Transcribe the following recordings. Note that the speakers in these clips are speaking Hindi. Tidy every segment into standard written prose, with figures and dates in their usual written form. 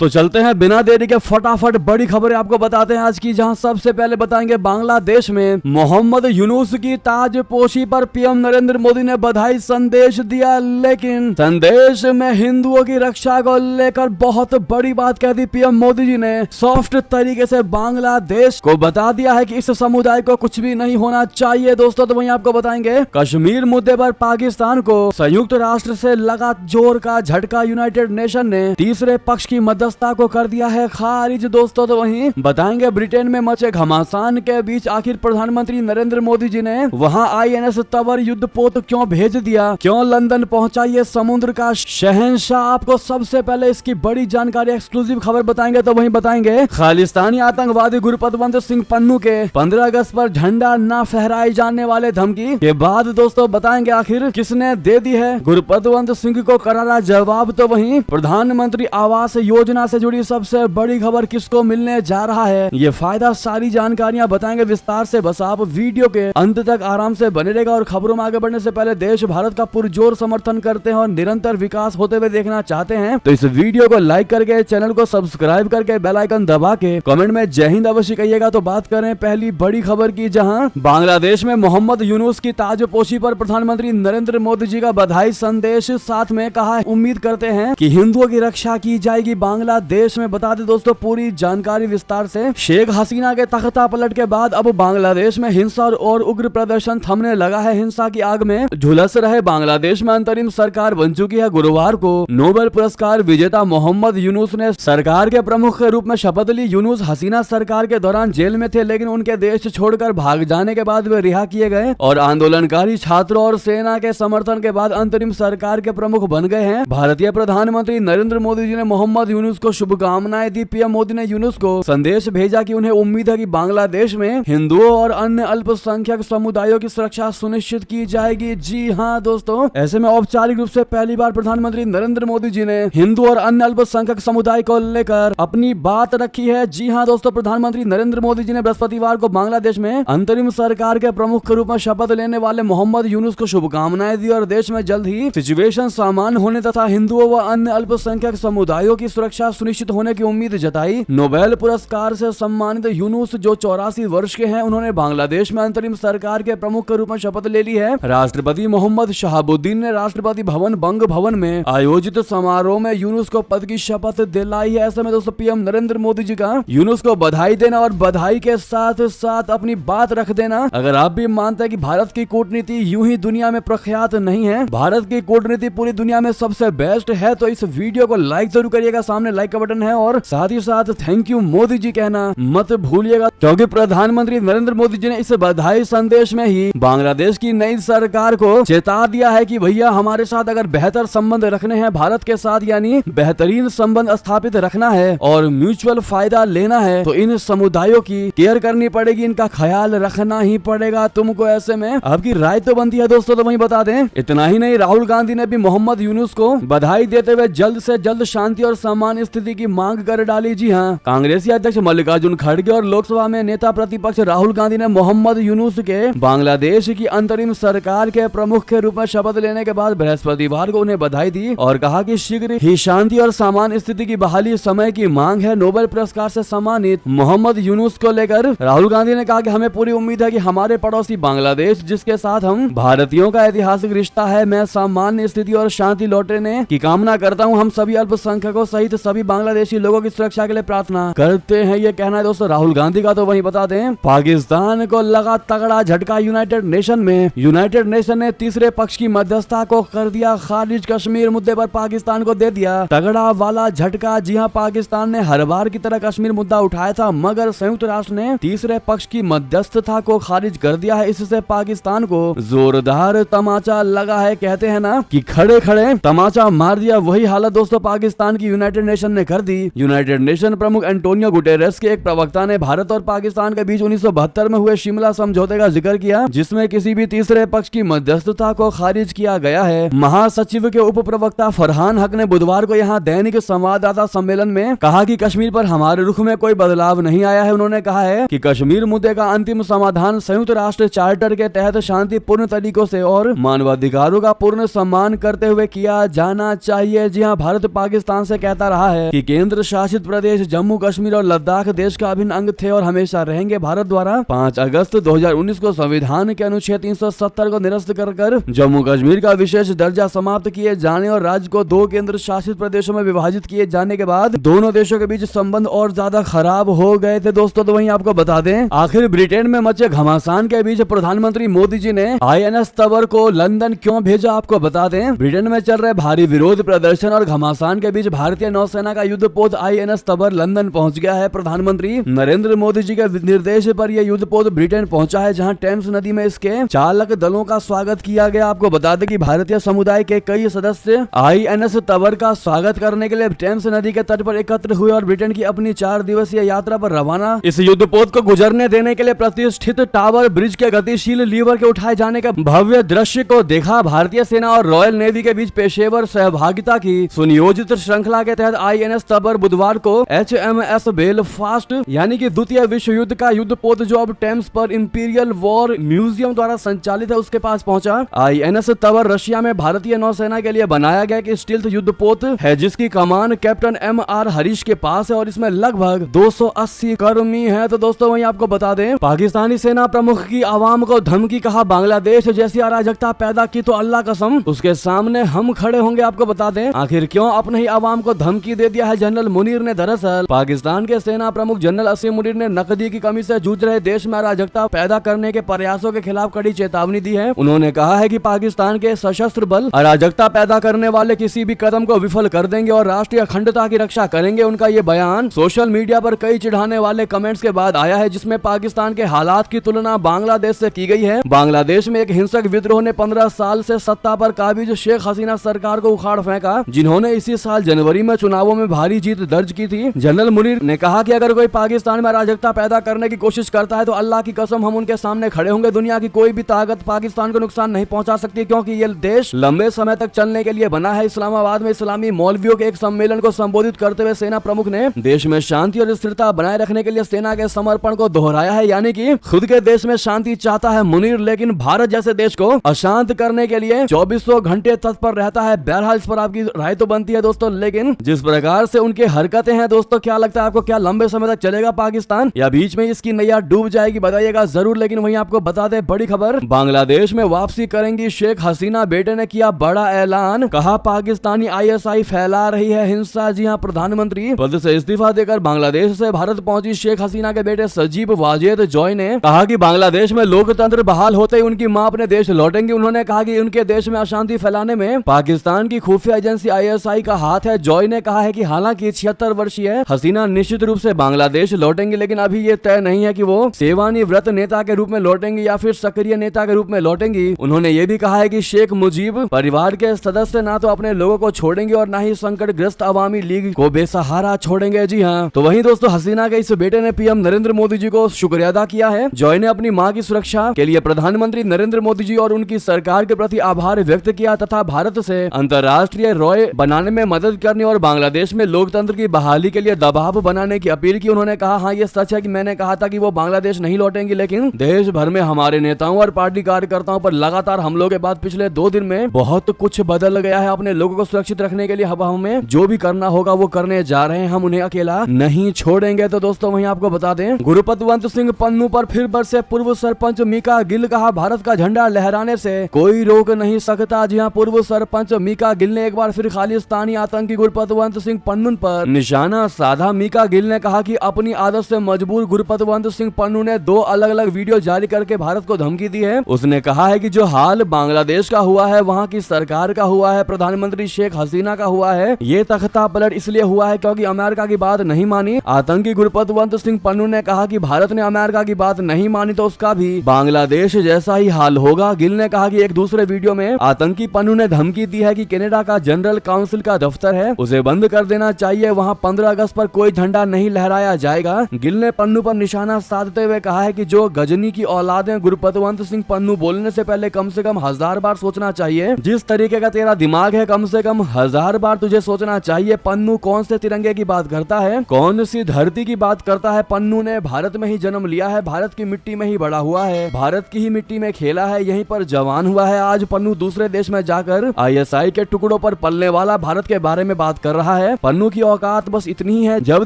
तो चलते हैं बिना देरी के फटाफट बड़ी खबरें आपको बताते हैं आज की, जहां सबसे पहले बताएंगे बांग्लादेश में मोहम्मद यूनुस की ताजपोशी पर पीएम नरेंद्र मोदी ने बधाई संदेश दिया, लेकिन संदेश में हिंदुओं की रक्षा को लेकर बहुत बड़ी बात कह दी पीएम मोदी जी ने। सॉफ्ट तरीके से बांग्लादेश को बता दिया है कि इस समुदाय को कुछ भी नहीं होना चाहिए दोस्तों। तो वहीं आपको बताएंगे कश्मीर मुद्दे पर पाकिस्तान को संयुक्त राष्ट्र से लगा जोर का झटका, यूनाइटेड नेशन ने तीसरे पक्ष की मध्यस्थता को कर दिया है खारिज दोस्तों। तो वहीं बताएंगे ब्रिटेन में मचे घमासान के बीच आखिर प्रधानमंत्री नरेंद्र मोदी जी ने वहां आईएनएस तंवर युद्धपोत क्यों भेज दिया, क्यों लंदन पहुंचा ये समुद्र का शहंशाह। आपको सबसे पहले इसकी बड़ी जानकारी एक्सक्लूसिव खबर बताएंगे। तो वहीं बताएंगे खालिस्तानी आतंकवादी गुरपतवंत सिंह पन्नू के 15 अगस्त पर झंडा न फहराए जाने वाले धमकी के बाद दोस्तों बताएंगे आखिर किसने दे दी है गुरपतवंत सिंह को करारा जवाब। तो वहीं प्रधानमंत्री आवास योजना से जुड़ी सबसे बड़ी खबर किसको मिलने जा रहा है, ये फायदा सारी जानकारियां बताएंगे विस्तार से, बस आप वीडियो के अंत तक आराम से बने रहेगा। और खबरों में आगे बढ़ने से पहले देश भारत का पुरजोर समर्थन करते हैं और निरंतर विकास होते हुए देखना चाहते हैं तो इस वीडियो को लाइक करके, चैनल को सब्सक्राइब करके, बेल आइकन दबा के कमेंट में जय हिंद अवश्य कहिएगा। तो बात करें पहली बड़ी खबर की, जहां बांग्लादेश में मोहम्मद यूनुस की ताजपोशी पर प्रधानमंत्री नरेंद्र मोदी जी का बधाई संदेश, साथ में कहा है उम्मीद करते हैं कि हिंदुओं की रक्षा की जाएगी बांग्लादेश में। बता दें दोस्तों पूरी जानकारी विस्तार से, शेख हसीना के तख्ता पलट के बाद अब बांग्लादेश में हिंसा और उग्र प्रदर्शन थमने लगा है। हिंसा की आग में झुलस रहे बांग्लादेश में अंतरिम सरकार बन चुकी है। गुरुवार को नोबेल पुरस्कार विजेता मोहम्मद यूनुस ने सरकार के प्रमुख के रूप में शपथ ली। यूनुस हसीना सरकार के दौरान जेल में थे, लेकिन उनके देश छोड़कर भाग जाने के बाद वे रिहा किए गए और आंदोलनकारी छात्रों और सेना के समर्थन के बाद अंतरिम सरकार के प्रमुख बन गए हैं। भारतीय प्रधानमंत्री नरेंद्र मोदी जी ने मोहम्मद यूनुस को शुभकामनाएं दी। पीएम मोदी ने यूनुस को संदेश भेजा कि उन्हें उम्मीद है कि बांग्लादेश में हिंदुओं और अन्य अल्पसंख्यक समुदायों की सुरक्षा सुनिश्चित की जाएगी। जी हाँ दोस्तों, ऐसे में औपचारिक रूप से पहली बार प्रधानमंत्री नरेंद्र मोदी जी ने हिंदू और अन्य अल्पसंख्यक समुदाय को लेकर अपनी बात रखी है। जी हाँ दोस्तों, प्रधानमंत्री नरेंद्र मोदी जी ने बृहस्पतिवार को बांग्लादेश में अंतरिम सरकार के प्रमुख के रूप में शपथ लेने वाले मोहम्मद यूनुस को शुभकामनाएं दी और देश में जल्द ही सिचुएशन सामान्य होने तथा हिंदुओं व अन्य अल्पसंख्यक समुदायों की सुरक्षा सुनिश्चित होने की उम्मीद जताई। नोबेल पुरस्कार से सम्मानित यूनुस जो 84 वर्ष के हैं, उन्होंने बांग्लादेश में अंतरिम सरकार के प्रमुख के रूप में शपथ ले ली है। राष्ट्रपति मोहम्मद शहाबुद्दीन ने राष्ट्रपति भवन बंग भवन में आयोजित समारोह में यूनुस को पद की शपथ दिलाई है। ऐसे में दोस्तों पीएम नरेंद्र मोदी जी का यूनुस को बधाई देना और बधाई के साथ साथ अपनी बात रख देना। अगर आप भी मानते हैं कि भारत की कूटनीति यूं ही दुनिया में प्रख्यात नहीं है, भारत की कूटनीति पूरी दुनिया में सबसे बेस्ट है, तो इस वीडियो को लाइक जरूर करिएगा, सामने लाइक का बटन है, और साथ ही साथ थैंक यू मोदी जी कहना मत भूलिएगा, क्योंकि प्रधानमंत्री नरेंद्र मोदी जी ने इस बधाई संदेश में ही बांग्लादेश की नई सरकार को चेता दिया है कि भैया हमारे साथ अगर बेहतर संबंध रखने हैं भारत के साथ, यानी बेहतरीन संबंध स्थापित रखना है और म्यूचुअल फायदा लेना है, तो इन समुदायों की केयर करनी पड़ेगी, इनका ख्याल रखना ही पड़ेगा तुमको। ऐसे में आपकी राय तो बनती है दोस्तों। तो वहीं बता दें, इतना ही नहीं, राहुल गांधी ने भी मोहम्मद यूनुस को बधाई देते हुए जल्द से जल्द शांति और सामान्य स्थिति की मांग कर डाली। जी हाँ, कांग्रेसी अध्यक्ष मल्लिकार्जुन खड़गे और लोकसभा में नेता प्रतिपक्ष राहुल गांधी ने मोहम्मद यूनुस के बांग्लादेश की अंतरिम सरकार के प्रमुख के रूप में शपथ लेने के बाद बृहस्पतिवार को उन्हें बधाई दी और कहा कि शीघ्र ही शांति और सामान्य स्थिति की बहाली समय की मांग है। नोबेल पुरस्कार से सम्मानित मोहम्मद यूनुस को लेकर राहुल गांधी ने कहा कि हमें पूरी उम्मीद है कि हमारे पड़ोसी बांग्लादेश, जिसके साथ हम भारतीयों का ऐतिहासिक रिश्ता है, मैं सामान्य स्थिति और शांति लौटने की कामना करता हूं। हम सभी अल्पसंख्यकों सहित सभी बांग्लादेशी लोगों की सुरक्षा के लिए प्रार्थना करते हैं, ये कहना है दोस्तों राहुल गांधी का। तो वहीं बता दें, पाकिस्तान को लगा तगड़ा झटका यूनाइटेड नेशन में। यूनाइटेड नेशन ने तीसरे पक्ष की मध्यस्थता को कर दिया खारिज। कश्मीर मुद्दे पर पाकिस्तान को दे दिया तगड़ा वाला झटका। जी हां, पाकिस्तान ने हर बार की तरह कश्मीर मुद्दा उठाया था, मगर संयुक्त राष्ट्र ने तीसरे पक्ष की मध्यस्थता को खारिज कर दिया है। इससे पाकिस्तान को जोरदार तमाचा लगा है। कहते हैं ना कि खड़े खड़े तमाचा मार दिया, वही हालत दोस्तों पाकिस्तान की यूनाइटेड नेशन ने कर दी। यूनाइटेड नेशन प्रमुख एंटोनियो गुटेरेस के एक प्रवक्ता ने भारत और पाकिस्तान के बीच 1972 में हुए शिमला समझौते का जिक्र किया, जिसमें किसी भी तीसरे पक्ष की मध्यस्थता को खारिज किया गया है। महासचिव के उप प्रवक्ता फरहान हक ने बुधवार को यहाँ दैनिक संवाददाता सम्मेलन में कहा कि कश्मीर पर हमारे रुख में कोई बदलाव नहीं आया है। उन्होंने कहा है कि कश्मीर मुद्दे का अंतिम समाधान संयुक्त राष्ट्र चार्टर के तहत शांतिपूर्ण तरीकों से और मानवाधिकारों का पूर्ण सम्मान करते हुए किया जाना चाहिए। जी हाँ, भारत पाकिस्तान से कहता रहा कहा है कि केंद्र शासित प्रदेश जम्मू कश्मीर और लद्दाख देश का अभिन्न अंग थे और हमेशा रहेंगे। भारत द्वारा 5 अगस्त 2019 को संविधान के अनुच्छेद 370 को निरस्त कर जम्मू कश्मीर का विशेष दर्जा समाप्त किए जाने और राज्य को 2 केंद्र शासित प्रदेशों में विभाजित किए जाने के बाद दोनों देशों के बीच संबंध और ज्यादा खराब हो गए थे दोस्तों। तो वहीं आपको बता दें, आखिर ब्रिटेन में मचे घमासान के बीच प्रधानमंत्री मोदी जी ने INS तबर को लंदन क्यों भेजा, आपको बता दें। ब्रिटेन में चल रहे भारी विरोध प्रदर्शन और घमासान के बीच भारतीय नौसेना का युद्धपोत INS तबर लंदन पहुंच गया है। प्रधानमंत्री नरेंद्र मोदी जी के निर्देश पर यह युद्धपोत ब्रिटेन पहुंचा है, जहां टेम्स नदी में इसके चालक दलों का स्वागत किया गया। आपको बता दें कि भारतीय समुदाय के कई सदस्य INS तबर का स्वागत करने के लिए टेम्स नदी के तट पर एकत्र हुए और ब्रिटेन की अपनी 4 दिवसीय यात्रा पर रवाना। इस युद्धपोत को गुजरने देने के लिए प्रतिष्ठित टावर ब्रिज के गतिशील लीवर के उठाए जाने का भव्य दृश्य को देखा। भारतीय सेना और रॉयल नेवी के बीच पेशेवर सहभागिता की सुनियोजित श्रृंखला के तहत INS तबर बुधवार को HMS बेलफास्ट यानी कि द्वितीय विश्व युद्ध का युद्धपोत जो अब टेम्स पर इंपीरियल वॉर म्यूजियम द्वारा संचालित है उसके पास पहुंचा। INS तबर रशिया में भारतीय नौसेना के लिए बनाया गया कि स्टील्थ युद्धपोत है, जिसकी कमान कैप्टन MR हरीश के पास है और इसमें लगभग 280 कर्मी हैं। तो दोस्तों वहीं आपको बता दें, पाकिस्तानी सेना प्रमुख की आवाम को धमकी, कहा बांग्लादेश जैसी अराजकता पैदा की तो अल्लाह कसम उसके सामने हम खड़े होंगे। आपको बता दें आखिर क्यों अपने ही आवाम को धमकी दे दिया है जनरल मुनीर ने। दरअसल पाकिस्तान के सेना प्रमुख जनरल असीम मुनीर ने नकदी की कमी से जूझ रहे देश में अराजकता पैदा करने के प्रयासों के खिलाफ कड़ी चेतावनी दी है। उन्होंने कहा है कि पाकिस्तान के सशस्त्र बल अराजकता पैदा करने वाले किसी भी कदम को विफल कर देंगे और राष्ट्रीय अखंडता की रक्षा करेंगे। उनका ये बयान सोशल मीडिया पर कई चिढ़ाने वाले कमेंट्स के बाद आया है, जिसमें पाकिस्तान के हालात की तुलना बांग्लादेश से की गई है। बांग्लादेश में एक हिंसक विद्रोह ने 15 साल से सत्ता पर काबिज शेख हसीना सरकार को उखाड़ फेंका, जिन्होंने इसी साल जनवरी में चुनावों में भारी जीत दर्ज की थी। जनरल मुनीर ने कहा कि अगर कोई पाकिस्तान में अराजकता पैदा करने की कोशिश करता है तो अल्लाह की कसम हम उनके सामने खड़े होंगे। दुनिया की कोई भी ताकत पाकिस्तान को नुकसान नहीं पहुंचा सकती, क्योंकि ये देश लंबे समय तक चलने के लिए बना है। इस्लामाबाद में इस्लामी मौलवियों के एक सम्मेलन को संबोधित करते हुए सेना प्रमुख ने देश में शांति और स्थिरता बनाए रखने के लिए सेना के समर्पण को दोहराया है, यानी कि खुद के देश में शांति चाहता है मुनीर, लेकिन भारत जैसे देश को अशांत करने के लिए 2400 घंटे तत्पर रहता है। बहरहाल इस पर आपकी राय तो बनती है दोस्तों, लेकिन जिस प्रकार से उनकी हरकतें हैं दोस्तों, क्या लगता है आपको, क्या लंबे समय तक चलेगा पाकिस्तान या बीच में इसकी नैया डूब जाएगी? बताइएगा जरूर। लेकिन वहीं आपको बता दें बड़ी खबर, बांग्लादेश में वापसी करेंगी शेख हसीना, बेटे ने किया बड़ा ऐलान, कहा पाकिस्तानी ISI फैला रही है हिंसा। जी हां, प्रधानमंत्री पद से इस्तीफा देकर बांग्लादेश से भारत पहुंची शेख हसीना के बेटे सजीब वाजेद जॉय ने कहा कि बांग्लादेश में लोकतंत्र बहाल होते ही उनकी मां अपने देश लौटेंगी। उन्होंने कहा कि उनके देश में अशांति फैलाने में पाकिस्तान की खुफिया एजेंसी ISI का हाथ है। जॉय ने कहा है कि हालांकि 76 वर्षीय हसीना निश्चित रूप से बांग्लादेश लौटेंगे, लेकिन अभी ये तय नहीं है कि वो सेवानिवृत्त नेता के रूप में लौटेंगी या फिर सक्रिय नेता के रूप में लौटेंगी। उन्होंने ये भी कहा है कि शेख मुजीब परिवार के सदस्य ना तो अपने लोगों को छोड़ेंगे और ना ही संकटग्रस्त अवामी लीग को बेसहारा छोड़ेंगे। जी हाँ, तो वहीं दोस्तों हसीना के इस बेटे ने PM नरेंद्र मोदी जी को शुक्रिया अदा किया है। जॉय ने अपनी मां की सुरक्षा के लिए प्रधानमंत्री नरेंद्र मोदी जी और उनकी सरकार के प्रति आभार व्यक्त किया तथा भारत से अंतर्राष्ट्रीय रॉय बनाने में मदद करने और बांग्लादेश में लोकतंत्र की बहाली के लिए दबाव बनाने की अपील की। उन्होंने कहा, हाँ ये सच है कि मैंने कहा था कि वो बांग्लादेश नहीं लौटेंगी, लेकिन देश भर में हमारे नेताओं और पार्टी कार्यकर्ताओं पर लगातार हमलों के बाद पिछले 2 दिन में बहुत कुछ बदल गया है। अपने लोगों को सुरक्षित रखने के लिए हमें जो भी करना होगा वो करने जा रहे हैं, हम उन्हें अकेला नहीं छोड़ेंगे। तो दोस्तों वहीं आपको बता दें, गुरुपतवंत सिंह पन्नू पर फिर बरसे पूर्व सरपंच मीका गिल, कहा भारत का झंडा लहराने से कोई रोक नहीं सकता। जी हां, पूर्व सरपंच मीका गिल ने एक बार फिर खालिस्तानी आतंकी गुरुपतवंत सिंह पन्नू पर निशाना साधा। मीका गिल ने कहा कि अपनी आदत से मजबूर गुरुपतवंत सिंह पन्नू ने 2 अलग अलग वीडियो जारी करके भारत को धमकी दी है। उसने कहा है कि जो हाल बांग्लादेश का हुआ है, वहां की सरकार का हुआ है, प्रधानमंत्री शेख हसीना का हुआ है, ये तख्ता पलट इसलिए हुआ है क्योंकि अमेरिका की बात नहीं मानी। आतंकी गुरुपतवंत सिंह पन्नू ने कहा कि भारत ने अमेरिका की बात नहीं मानी तो उसका भी बांग्लादेश जैसा ही हाल होगा। गिल ने कहा कि एक दूसरे वीडियो में आतंकी पन्नू ने धमकी दी है कि कनाडा का जनरल काउंसिल का दफ्तर है, उसे बंद कर देना चाहिए, वहां 15 अगस्त पर कोई झंडा नहीं लहराया जाएगा। गिल ने पन्नू पर निशाना साधते हुए कहा है कि जो गजनी की औलादें, गुरुपतवंत सिंह पन्नू बोलने से पहले कम से कम 1000 बार सोचना चाहिए। जिस तरीके का तेरा दिमाग है कम से कम 1000 बार तुझे सोचना चाहिए। पन्नू कौन से तिरंगे की बात करता है, कौन सी धरती की बात करता है? पन्नू ने भारत में ही जन्म लिया है, भारत की मिट्टी में ही बड़ा हुआ है, भारत की ही मिट्टी में खेला है, यहीं पर जवान हुआ है। आज पन्नू दूसरे देश में जाकर ISI के टुकड़ों पर पलने वाला भारत के बारे में बात कर रहा है। पन्नू की औकात बस इतनी ही है, जब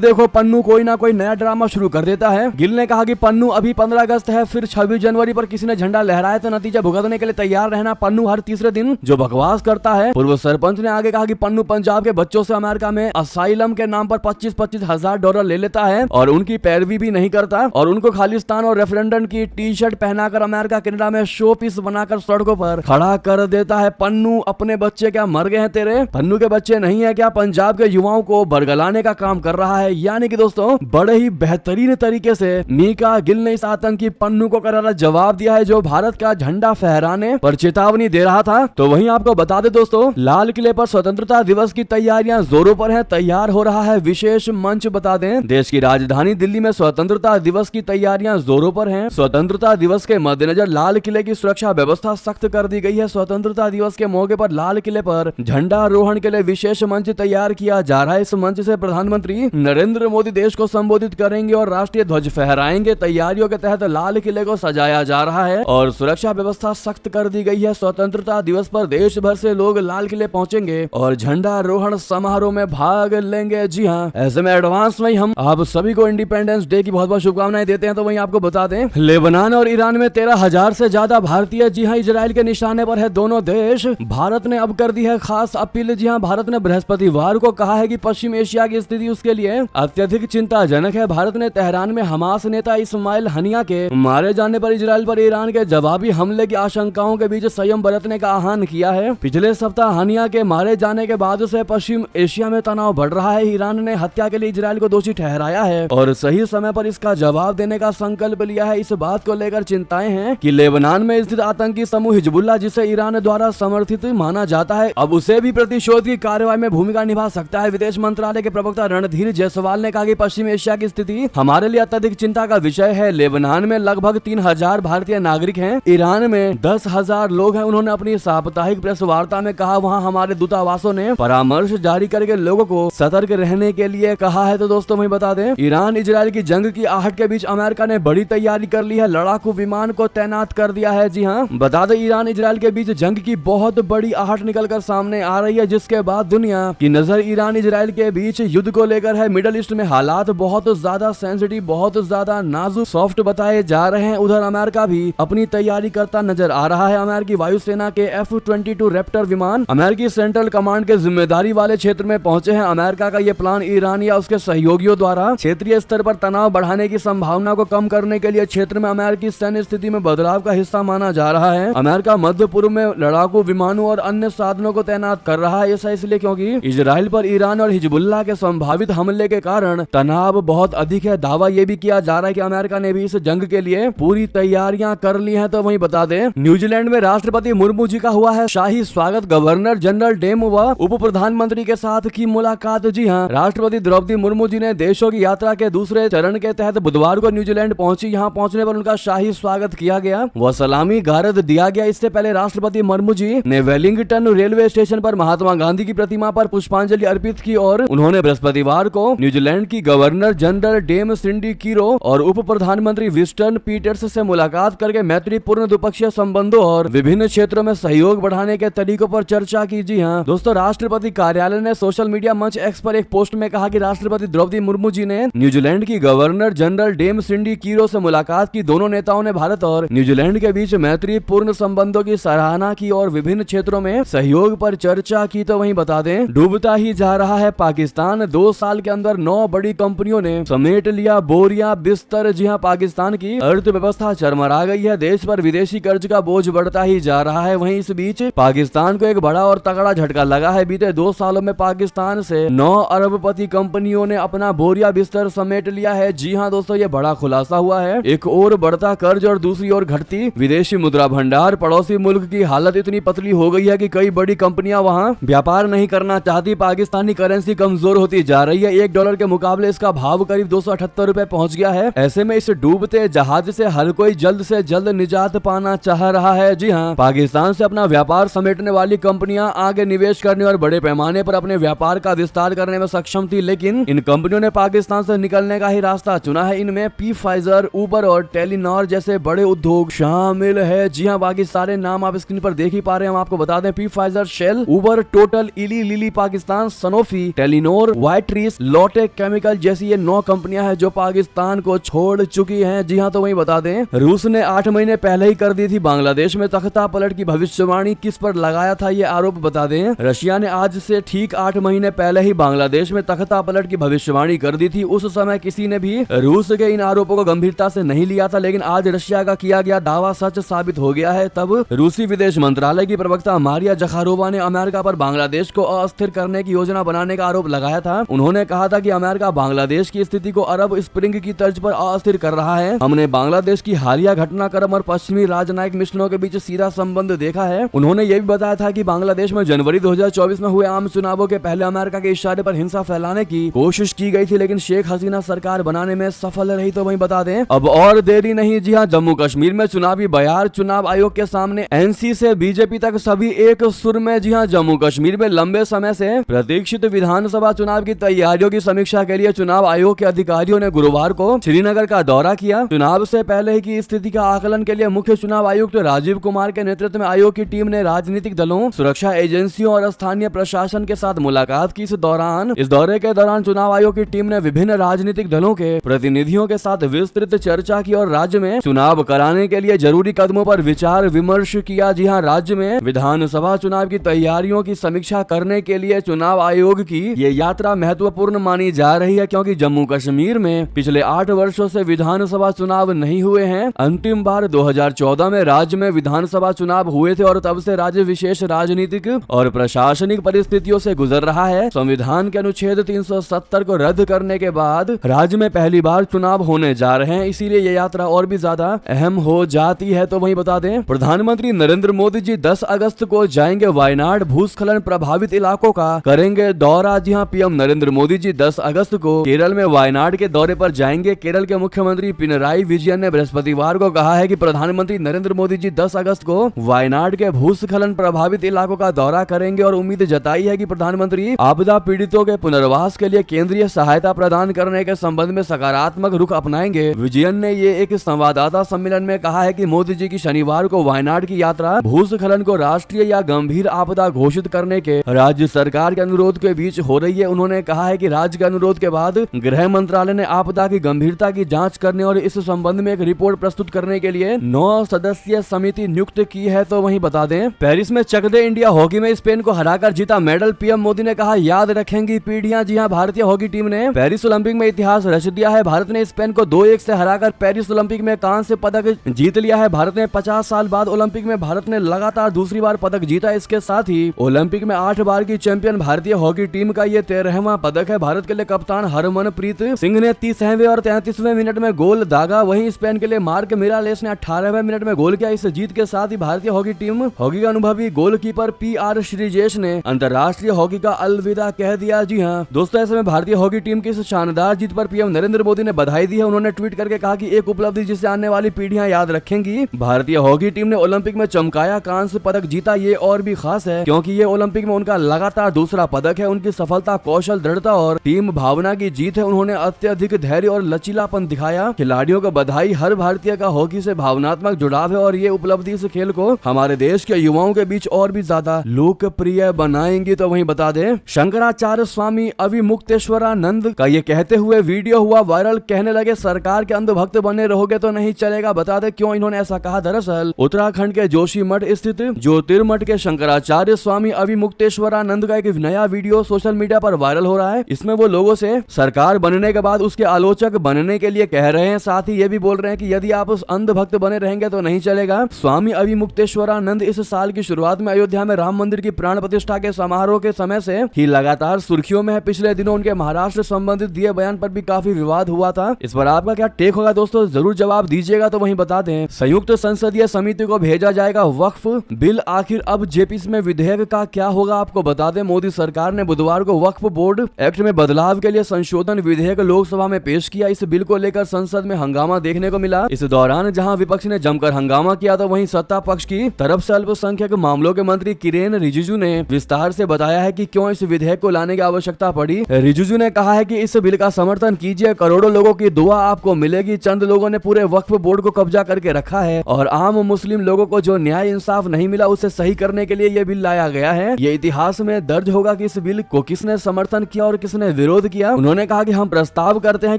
देखो पन्नू कोई ना कोई नया ड्रामा शुरू कर देता है। गिल ने कहा कि पन्नू अभी 15 अगस्त है, फिर 26 जनवरी पर किसी ने झंडा लहराया तो नतीजा भुगतने के लिए तैयार रहना। पन्नू हर तीसरे दिन जो बकवास करता है। पूर्व सरपंच ने आगे कहा कि पन्नू पंजाब के बच्चों से अमेरिका में असाइलम के नाम पर 25-25 हजार डॉलर ले लेता है और उनकी पैरवी भी नहीं करता और उनको खालिस्तान और रेफरेंडम की टी शर्ट पहनाकर अमेरिका कनाडा में शो पीस बनाकर सड़कों पर खड़ा कर देता है। पन्नू अपने बच्चे क्या मर गए हैं तेरे? पन्नू के बच्चे नहीं है क्या? पंजाब के युवाओं को बरगलाने का काम कर रहा है। यानी कि दोस्तों बड़े ही बेहतरीन तरीके से मीका गिल ने इस आतंकी पन्नू को करारा जवाब दिया है, जो भारत का झंडा फहराने पर चेतावनी दे रहा था। तो वहीं आपको बता दे दोस्तों, लाल किले पर स्वतंत्रता दिवस की तैयारियां जोरों पर है। तैयार हो रहा है विशेष मंच। बता दें, देश की राजधानी दिल्ली में स्वतंत्रता दिवस की तैयारियां जोरों पर हैं। स्वतंत्रता दिवस के मद्देनजर लाल किले की सुरक्षा व्यवस्था सख्त कर दी गई है। स्वतंत्रता दिवस के मौके पर लाल किले पर झंडारोहण के लिए विशेष मंच तैयार किया जा रहा है। इस मंच से प्रधानमंत्री नरेंद्र मोदी देश को संबोधित करेंगे और राष्ट्रीय ध्वज फहराएंगे। तैयारियों के तहत लाल किले को सजाया जा रहा है और सुरक्षा व्यवस्था सख्त कर दी गई है। स्वतंत्रता दिवस पर देश भर से लोग लाल किले पहुंचेंगे और झंडारोहण समारोह में भाग लेंगे। जी हाँ, ऐसे में एडवांस में हम आप सभी को इंडिपेंडेंस डे की बहुत बहुत शुभकामनाएं देते हैं। तो वहीं आपको बता दें, लेबनान और ईरान में 13,000 से ज्यादा भारतीय जी हाँ इजराइल के निशाने पर है दोनों देश। भारत ने अब कर दी है खास अपील। जी हाँ, भारत ने बृहस्पतिवार को कहा है कि पश्चिम एशिया की स्थिति उसके लिए अत्यधिक चिंताजनक है। भारत ने तेहरान में हमास नेता इस्माइल हनिया के मारे जाने पर इजराइल पर ईरान के जवाबी हमले की आशंकाओं के बीच संयम बरतने का आह्वान किया है। पिछले सप्ताह हनिया के मारे जाने के बाद से पश्चिम एशिया में तनाव बढ़ रहा है। ईरान ने हत्या के लिए इजराइल को दोषी ठहराया है और सही समय पर इसका जवाब देने का संकल्प लिया है। इस बात को लेकर चिंताएं हैं कि लेबनान में स्थित आतंकी समूह हिजबुल्लाह, जिसे ईरान द्वारा समर्थित माना जाता है, अब उसे भी प्रतिशोध की कार्रवाई में भूमिका निभा सकता है। विदेश मंत्रालय के प्रवक्ता रणधीर जायसवाल ने कहा कि पश्चिम एशिया की स्थिति हमारे लिए अत्यधिक चिंता का विषय है। लेबनान में लगभग 3,000 भारतीय नागरिक हैं। ईरान में 10,000 लोग हैं। उन्होंने अपनी साप्ताहिक प्रेस वार्ता में कहा, वहां हमारे दूतावासों ने परामर्श जारी करके लोगों को सतर्क रहने के लिए कहा है। तो दोस्तों वही बता दें, ईरान इजराइल की जंग की आहट के बीच अमेरिका ने बड़ी तैयारी कर ली है। लड़ाकू विमान को तैनात कर दिया है। जी हाँ, बता दें, ईरान इजराइल के बीच जंग की बहुत बड़ी आहट निकलकर सामने आ रही है, जिसके बाद दुनिया की नजर ईरान इजराइल के बीच युद्ध को लेकर है। मिडिल ईस्ट में हालात बहुत ज्यादा सेंसिटिव, बहुत ज्यादा नाजुक, सॉफ्ट बताए जा रहे हैं। उधर अमेरिका भी अपनी तैयारी करता नजर आ रहा है। अमेरिकी वायुसेना के F-22 रैप्टर विमान अमेरिकी सेंट्रल कमांड के जिम्मेदारी वाले क्षेत्र में पहुंचे हैं। अमेरिका का ये प्लान ईरान या उसके सहयोगियों द्वारा क्षेत्रीय स्तर पर तनाव बढ़ाने की संभावना को कम करने के लिए क्षेत्र में अमेरिकी सैन्य स्थिति में बदलाव का हिस्सा माना जा रहा है। अमेरिका मध्य पूर्व में लड़ाकू विमानों और अन्य साधनों को तैनात कर रहा है। ऐसा इसलिए क्योंकि इजराइल पर ईरान और हिजबुल्लाह के संभावित हमले के कारण तनाव बहुत अधिक है। दावा यह भी किया जा रहा है कि अमेरिका ने भी इस जंग के लिए पूरी तैयारियां कर ली हैं। तो वहीं बता दें, न्यूजीलैंड में राष्ट्रपति मुर्मू जी का हुआ है शाही स्वागत। गवर्नर जनरल डेम व उप प्रधानमंत्री के साथ की मुलाकात। जी हाँ, राष्ट्रपति द्रौपदी मुर्मू जी ने देशों की यात्रा के दूसरे चरण के तहत बुधवार को न्यूजीलैंड पहुंची। यहाँ पहुंचने पर उनका शाही स्वागत किया गया व सलामी गारद दिया गया। इससे पहले राष्ट्रपति मुर्मू जी ने वेलिंगटन रेलवे स्टेशन पर महात्मा गांधी की प्रतिमा पर पुष्पांजलि अर्पित की और उन्होंने बृहस्पतिवार को न्यूजीलैंड की गवर्नर जनरल डेम सिंडी कीरो और उप प्रधानमंत्री विस्टन पीटर्स से मुलाकात करके मैत्रीपूर्ण द्विपक्षीय संबंधों और विभिन्न क्षेत्रों में सहयोग बढ़ाने के तरीकों पर चर्चा की। जी हाँ दोस्तों, राष्ट्रपति कार्यालय ने सोशल मीडिया मंच एक्स पर एक पोस्ट में कहा कि राष्ट्रपति द्रौपदी मुर्मू जी ने न्यूजीलैंड की गवर्नर जनरल डेम सिंडी कीरो से मुलाकात की। दोनों नेताओं ने भारत और न्यूजीलैंड के बीच मैत्रीपूर्ण संबंधों की सराहना की और विभिन्न क्षेत्रों में सहयोग पर चर्चा की। तो वहीं बता दें, डूबता ही जा रहा है पाकिस्तान। 2 साल के अंदर 9 बड़ी कंपनियों ने समेट लिया बोरियां बिस्तर। जी हां, पाकिस्तान की अर्थव्यवस्था चरमरा गई है। देश पर विदेशी कर्ज का बोझ बढ़ता ही जा रहा है। वहीं इस बीच पाकिस्तान को एक बड़ा और तगड़ा झटका लगा है। बीते 2 सालों में पाकिस्तान से 9 अरबपति कंपनियों ने अपना बोरिया बिस्तर समेट लिया है। जी हां दोस्तों, ये बड़ा खुलासा हुआ है। एक और बढ़ता कर्ज और दूसरी ओर घटती विदेशी मुद्रा भंडार। पड़ोसी मुल्क की हालत इतनी पतली हो गई है कि कई बड़ी कंपनियां वहां व्यापार नहीं करना चाहती। पाकिस्तानी करेंसी कमजोर होती जा रही है। $1 के मुकाबले इसका भाव करीब 278 रुपए पहुंच गया है। ऐसे में इस डूबते जहाज से हर कोई जल्द से जल्द निजात पाना चाह रहा है। जी हाँ, पाकिस्तान से अपना व्यापार समेटने वाली कंपनियां आगे निवेश करने और बड़े पैमाने पर अपने व्यापार का विस्तार करने में सक्षम थी, लेकिन इन कंपनियों ने पाकिस्तान से निकलने का ही रास्ता चुना है। इनमें Pfizer, उबर और टेलीनॉर जैसे बड़े उद्योग शामिल है। जी हाँ, बाकी सारे नाम आप स्क्रीन पर देख ही पा रहे हैं। हम आपको बता दें, Pfizer, Shell, Uber, Total, Eli Lilly Pakistan, Sanofi, Telenor, वाइट्रीज, लोटे केमिकल जैसी ये 9 कंपनियां हैं जो पाकिस्तान को छोड़ चुकी हैं। जी हाँ, तो वही बता दें, रूस ने 8 महीने पहले ही कर दी थी बांग्लादेश में तख्ता पलट की भविष्यवाणी। किस पर लगाया था ये आरोप बता दें, रशिया ने आज से ठीक 8 महीने पहले ही बांग्लादेश में तख्ता पलट की भविष्यवाणी कर दी थी। उस समय किसी ने भी रूस के इन आरोपों को गंभीरता से नहीं लिया था, लेकिन आज रशिया का किया गया दावा सच साबित हो गया है। तब रूसी विदेश मंत्रालय की प्रवक्ता मारिया जखारोवा ने अमेरिका पर बांग्लादेश को अस्थिर करने की योजना बनाने का आरोप लगाया था। उन्होंने कहा था कि अमेरिका बांग्लादेश की स्थिति को अरब स्प्रिंग की तर्ज पर अस्थिर कर रहा है। हमने बांग्लादेश की हालिया घटनाक्रम और पश्चिमी राजनयिक मिशनों के बीच सीधा संबंध देखा है। उन्होंने ये भी बताया था कि बांग्लादेश में जनवरी 2024 में हुए आम चुनावों के पहले अमेरिका के इशारे पर हिंसा फैलाने की कोशिश की गई थी, लेकिन शेख हसीना सरकार बनाने में सफल रही। तो वही बता दें, अब और देरी नहीं। जी हाँ, जम्मू कश्मीर में चुनावी बयार, चुनाव आयोग के सामने एनसी से बीजेपी तक सभी एक सुर में। जी हाँ, जम्मू कश्मीर में लंबे समय से प्रतीक्षित विधानसभा चुनाव की तैयारियों की समीक्षा के लिए चुनाव आयोग के अधिकारियों ने गुरुवार को श्रीनगर का दौरा किया। चुनाव से पहले की स्थिति का आकलन के लिए मुख्य चुनाव आयुक्त राजीव कुमार के नेतृत्व में आयोग की टीम ने राजनीतिक दलों, सुरक्षा एजेंसियों और स्थानीय प्रशासन के साथ मुलाकात की। इस दौरे के दौरान चुनाव आयोग की टीम ने विभिन्न राजनीतिक दलों के प्रतिनिधियों के साथ विस्तृत चर्चा की और राज्य में चुनाव कराने के लिए जरूरी कदमों पर विचार विमर्श किया। जी हाँ, राज्य में विधानसभा चुनाव की तैयारियों की समीक्षा करने के लिए चुनाव आयोग की ये यात्रा महत्वपूर्ण मानी जा रही है, क्योंकि जम्मू कश्मीर में पिछले 8 वर्षों से विधानसभा चुनाव नहीं हुए हैं। अंतिम बार 2014 में राज्य में विधानसभा चुनाव हुए थे और तब से राज्य विशेष राजनीतिक और प्रशासनिक परिस्थितियों से गुजर रहा है। संविधान के अनुच्छेद 370 को रद्द करने के बाद राज्य में पहली बार चुनाव होने जा रहे हैं, इसीलिए ये यात्रा और भी ज्यादा अहम हो जाती है। तो वही बता दें, प्रधानमंत्री नरेंद्र मोदी जी 10 अगस्त को जाएंगे वायनाड, भूस्खलन प्रभावित इलाकों का करेंगे दौरा। जी हाँ, पीएम नरेंद्र मोदी जी 10 अगस्त को केरल में वायनाड के दौरे पर जाएंगे। केरल के मुख्यमंत्री पिनराई विजयन ने बृहस्पतिवार को कहा है कि प्रधानमंत्री नरेंद्र मोदी जी 10 अगस्त को वायनाड के भूस्खलन प्रभावित इलाकों का दौरा करेंगे और उम्मीद जताई है कि प्रधानमंत्री आपदा पीड़ितों के पुनर्वास के लिए केंद्रीय सहायता प्रदान करने के संबंध में सकारात्मक रुख अपनाएंगे। विजयन ने ये एक संवाददाता सम्मेलन में कहा है कि मोदी जी की शनिवार को वायनाड की यात्रा भूस्खलन को राष्ट्रीय या गंभीर आपदा घोषित करने के राज्य सरकार के अनुरोध के बीच हो रही है। उन्होंने कहा है कि राज्य के अनुरोध के बाद गृह मंत्रालय ने आपदा की गंभीरता की जांच करने और इस संबंध में एक रिपोर्ट प्रस्तुत करने के लिए 9 सदस्यीय समिति नियुक्त की है। तो वहीं बता दें, पेरिस में चक दे इंडिया हॉकी में स्पेन को हराकर जीता मेडल। पीएम मोदी ने कहा, याद रखेंगी पीढ़ियां। जी हां, भारतीय हॉकी टीम ने पेरिस ओलंपिक में इतिहास रच दिया है। भारत ने स्पेन को 2-1 से हराकर पेरिस ओलंपिक में कांस्य पदक जीत लिया है। भारत ने 50 साल बाद ओलंपिक में भारत ने लगातार दूसरी बार पदक जीता। इसके साथ ही ओलंपिक में 8 बार की चैंपियन भारतीय हॉकी टीम का ये 13वां पदक है। भारत के लिए कप्तान हरमनप्रीत सिंह ने 30वें और 33वें मिनट में गोल दागा। वहीं स्पेन के लिए मार्क मिरालेस ने 18वें मिनट में गोल किया। इस जीत के साथ ही भारतीय हॉकी टीम हॉकी का अनुभवी गोलकीपर PR श्रीजेश ने अंतर्राष्ट्रीय हॉकी का अलविदा कह दिया। जी हाँ दोस्तों, ऐसे में भारतीय हॉकी टीम की इस शानदार जीत पर पीएम नरेंद्र मोदी ने बधाई दी है। उन्होंने ट्वीट करके कहा कि एक उपलब्धि जिसे आने वाली पीढ़ियां याद रखेंगी। भारतीय हॉकी टीम ने ओलंपिक में चमकाया, कांस्य पदक जीता। ये और भी खास है क्योंकि ये ओलंपिक में उनका लगातार दूसरा पदक है। उनकी सफलता कौशल, दृढ़ता और टीम भावना की जीत है। उन्होंने अत्यधिक धैर्य और लचीलापन दिखाया। खिलाड़ियों को बधाई। हर भारतीय का हॉकी से भावनात्मक जुड़ाव है और ये उपलब्धि इस खेल को हमारे देश के युवाओं के बीच और भी ज्यादा लोकप्रिय बनाएंगी। तो वहीं बता दें, शंकराचार्य स्वामी अविमुक्तेश्वरानंद का ये कहते हुए वीडियो हुआ वायरल। कहने लगे, सरकार के अंधभक्त बने रहोगे तो नहीं चलेगा। बता दें क्यों इन्होंने ऐसा कहा। दरअसल उत्तराखंड के जोशीमठ स्थित ज्योतिर्मठ के शंकराचार्य स्वामी अविमुक्तेश्वरानंद का एक नया वीडियो सोशल मीडिया पर वायरल हो रहा है। इसमें वो लोगों से सरकार बनने के बाद उसके आलोचक बनने के लिए कह रहे हैं। साथ ही ये भी बोल रहे हैं कि यदि आप उस अंधभक्त बने रहेंगे तो नहीं चलेगा। स्वामी अविमुक्तेश्वरानंद इस साल की शुरुआत में अयोध्या में राम मंदिर की प्राण प्रतिष्ठा के समारोह के समय से ही लगातार सुर्खियों में है। पिछले दिनों उनके महाराष्ट्र संबंधित दिए बयान पर भी काफी विवाद हुआ था। इस पर आपका क्या टेक होगा दोस्तों, जरूर जवाब दीजिएगा। तो वहीं बता दें, संयुक्त संसदीय समिति को भेजा जाएगा वक्फ बिल। आखिर अब जेपीसी में विधेयक का क्या होगा, आपको बता दें, मोदी सरकार ने बुधवार को वक्फ बोर्ड एक्ट में बदलाव के लिए संशोधन विधेयक लोकसभा में पेश किया। इस बिल को लेकर संसद में हंगामा देखने को मिला। इस दौरान जहां विपक्ष ने जमकर हंगामा किया तो वहीं सत्ता पक्ष की तरफ से अल्पसंख्यक मामलों के मंत्री किरेन रिजिजू ने विस्तार से बताया है कि क्यों इस विधेयक को लाने की आवश्यकता पड़ी। रिजिजू ने कहा है कि इस बिल का समर्थन कीजिए, करोड़ों लोगों की दुआ आपको मिलेगी। चंद लोगों ने पूरे वक्फ बोर्ड को कब्जा करके रखा है और आम मुस्लिम लोगों को जो न्याय इंसाफ नहीं मिला उसे सही करने के लिए यह बिल लाया गया है। ये इतिहास में दर्ज होगा कि इस बिल को किसने समर्थन किया और किसने विरोध किया। उन्होंने कहा कि हम प्रस्ताव करते हैं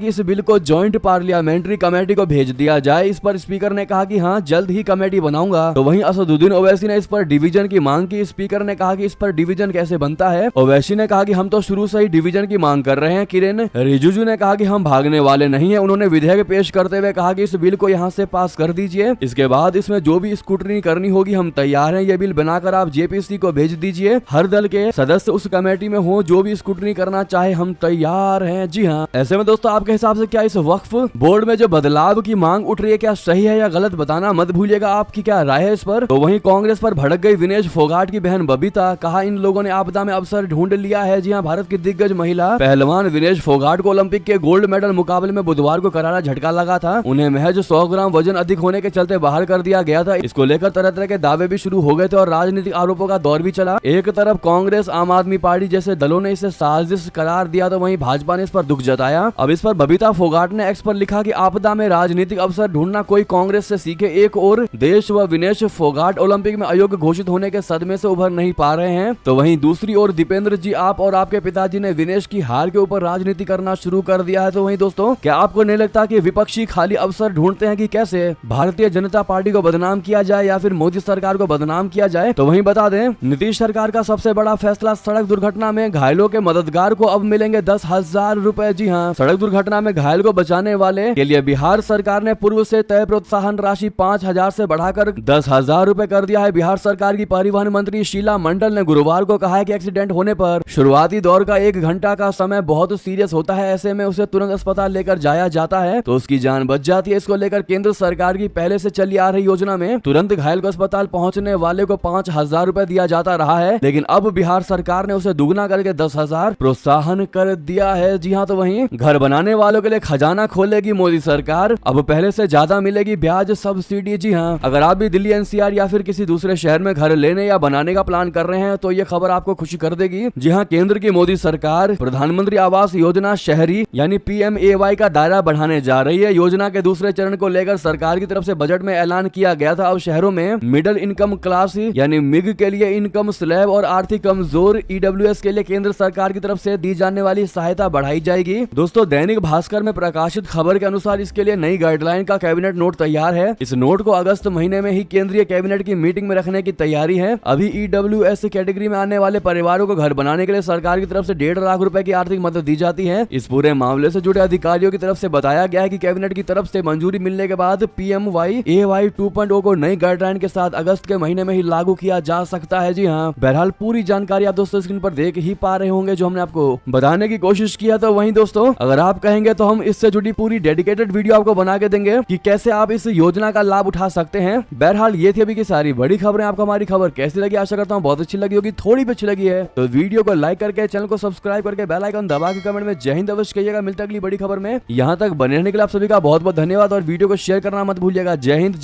कि इस बिल को ज्वाइंट पार्लियामेंट्री कमेटी को भेज दिया जाए। इस पर स्पीकर ने कहा कि हाँ, जल्द ही कमेटी बनाऊंगा। तो वहीं असदुद्दीन ओवैसी ने इस पर डिवीजन की मांग की। स्पीकर ने कहा कि इस पर डिवीजन कैसे बनता है। ओवैसी ने कहा कि हम तो शुरू से ही डिवीजन की मांग कर रहे हैं। किरेन रिजिजू ने कहा कि हम भागने वाले नहीं है। उन्होंने विधेयक पेश करते हुए कहा कि इस बिल को यहाँ से पास कर दीजिए, इसके बाद इसमें जो भी स्क्रूटनी करनी होगी हम तैयार हैं। ये बिल बनाकर आप जेपीसी को भेज दीजिए, हर दल के सदस्य उस कमेटी में हो, जो भी स्क्रूटनी करना चाहे हम तैयार हैं। जी हाँ, ऐसे में दोस्तों आपके हिसाब से क्या इस वक्फ बोर्ड में जो बदलाव की मांग उठ रही है क्या सही है या गलत, बताना मत भूलिएगा। आपकी क्या राय है इस पर। तो वहीं कांग्रेस पर भड़क गई विनेश फोगाट की बहन बबीता। कहा इन लोगों ने आपदा में अवसर ढूंढ लिया है। जी हाँ, भारत की दिग्गज महिला पहलवान विनेश फोगाट को ओलंपिक के गोल्ड मेडल मुकाबले में बुधवार को करारा झटका लगा था। उन्हें महज 100 ग्राम वजन अधिक होने के चलते बाहर कर दिया गया था। इसको लेकर तरह तरह के दावे भी शुरू हो गए थे और राजनीतिक आरोपों का दौर भी चला। एक तरफ कांग्रेस, आम आदमी पार्टी जैसे दलों ने इसे साजिश करार दिया, तो वहीं भाजपा ने इस पर दुख जताया। अब इस पर बबीता फोगाट ने एक्स पर लिखा कि आपदा में राजनीतिक अवसर ढूंढना कोई कांग्रेस से सीखे। एक और देश व विनेश फोगाट ओलंपिक में अयोग्य घोषित होने के सदमे से उभर नहीं पा रहे हैं। तो वहीं दूसरी ओर दीपेंद्र जी, आप और आपके पिताजी ने विनेश की हार के ऊपर राजनीति करना शुरू कर दिया है। तो वहीं दोस्तों, क्या आपको नहीं लगता कि विपक्षी खाली अवसर ढूंढते हैं कि कैसे भारतीय जनता पार्टी को बदनाम किया जाए या फिर मोदी सरकार को बदनाम किया जाए। तो वहीं बता दें, नीतीश सरकार का सबसे बड़ा फैसला, सड़क दुर्घटना में घायलों के मददगार को अब मिलेंगे 10,000 रुपए। जी हाँ, सड़क दुर्घटना में घायल को बचाने वाले के लिए बिहार सरकार ने पूर्व से तय प्रोत्साहन राशि 5,000 से बढ़ाकर 10,000 रुपए कर दिया है। बिहार सरकार की परिवहन मंत्री शीला मंडल ने गुरुवार को कहा है कि एक्सीडेंट होने पर शुरुआती दौर का 1 घंटा का समय बहुत सीरियस होता है। ऐसे में उसे तुरंत अस्पताल लेकर जाया जाता है तो उसकी जान बच जाती है। इसको लेकर केंद्र सरकार की पहले से चली आ रही योजना में तुरंत घायल को अस्पताल पहुंचने वाले को 5,000 रुपए दिया जाता रहा है, लेकिन अब बिहार सरकार ने उसे दुगना करके 10,000 प्रोत्साहन कर दिया है। जी हाँ, तो वहीं घर बनाने वालों के लिए खजाना खोलेगी मोदी सरकार, अब पहले से ज्यादा मिलेगी ब्याज सब्सिडी। जी हाँ, अगर आप भी दिल्ली, एनसीआर या फिर किसी दूसरे शहर में घर लेने या बनाने का प्लान कर रहे हैं तो ये खबर आपको खुशी कर देगी। जी हाँ, केंद्र की मोदी सरकार प्रधानमंत्री आवास योजना शहरी यानी PMAY का दायरा बढ़ाने जा रही है। योजना के दूसरे चरण को लेकर सरकार की तरफ से बजट में ऐलान किया गया था। अब शहरों में मिडिल इनकम क्लास यानी मिग के लिए इनकम स्लैब और आर्थिक कमजोर EWS के लिए केंद्र सरकार की तरफ से दी जाने वाली सहायता बढ़ाई जाएगी। दोस्तों, दैनिक भास्कर में प्रकाशित खबर के अनुसार इसके लिए नई गाइडलाइन का कैबिनेट नोट तैयार है। इस नोट को अगस्त महीने में ही केंद्रीय कैबिनेट की मीटिंग में रखने की तैयारी है। अभी EWS कैटेगरी में आने वाले परिवारों को घर बनाने के लिए सरकार की तरफ से 1.5 लाख रुपए की आर्थिक मदद दी जाती है। इस पूरे मामले से जुड़े अधिकारियों की तरफ से बताया गया है कि कैबिनेट की तरफ से मंजूरी मिलने के बाद PMAY 2.0 को नई गाइडलाइन के साथ अगस्त के महीने में ही लागू किया जा सकता है। जी हाँ, बहरहाल पूरी जानकारी आप दोस्तों स्क्रीन पर देख ही पा रहे होंगे जो हमने आपको बताने की कोशिश किया। तो वहीं दोस्तों, अगर आप कहेंगे तो हम इससे जुड़ी पूरी डेडिकेटेड वीडियो आपको बना के देंगे कि कैसे आप इस योजना का लाभ उठा सकते हैं। बहरहाल ये थी अभी की सारी बड़ी खबरें। आपको हमारी खबर कैसी लगी, आशा करता हूँ बहुत अच्छी लगी होगी। थोड़ी भी अच्छी लगी है तो वीडियो को लाइक करके, चैनल को सब्सक्राइब करके, बेल आइकन दबा के कमेंट में जय हिंद अवश्य कहिएगा। मिलता है अगली बड़ी खबर में। यहाँ तक बने रहने के लिए आप सभी का बहुत बहुत धन्यवाद और वीडियो को शेयर करना मत भूलिएगा। जय हिंद।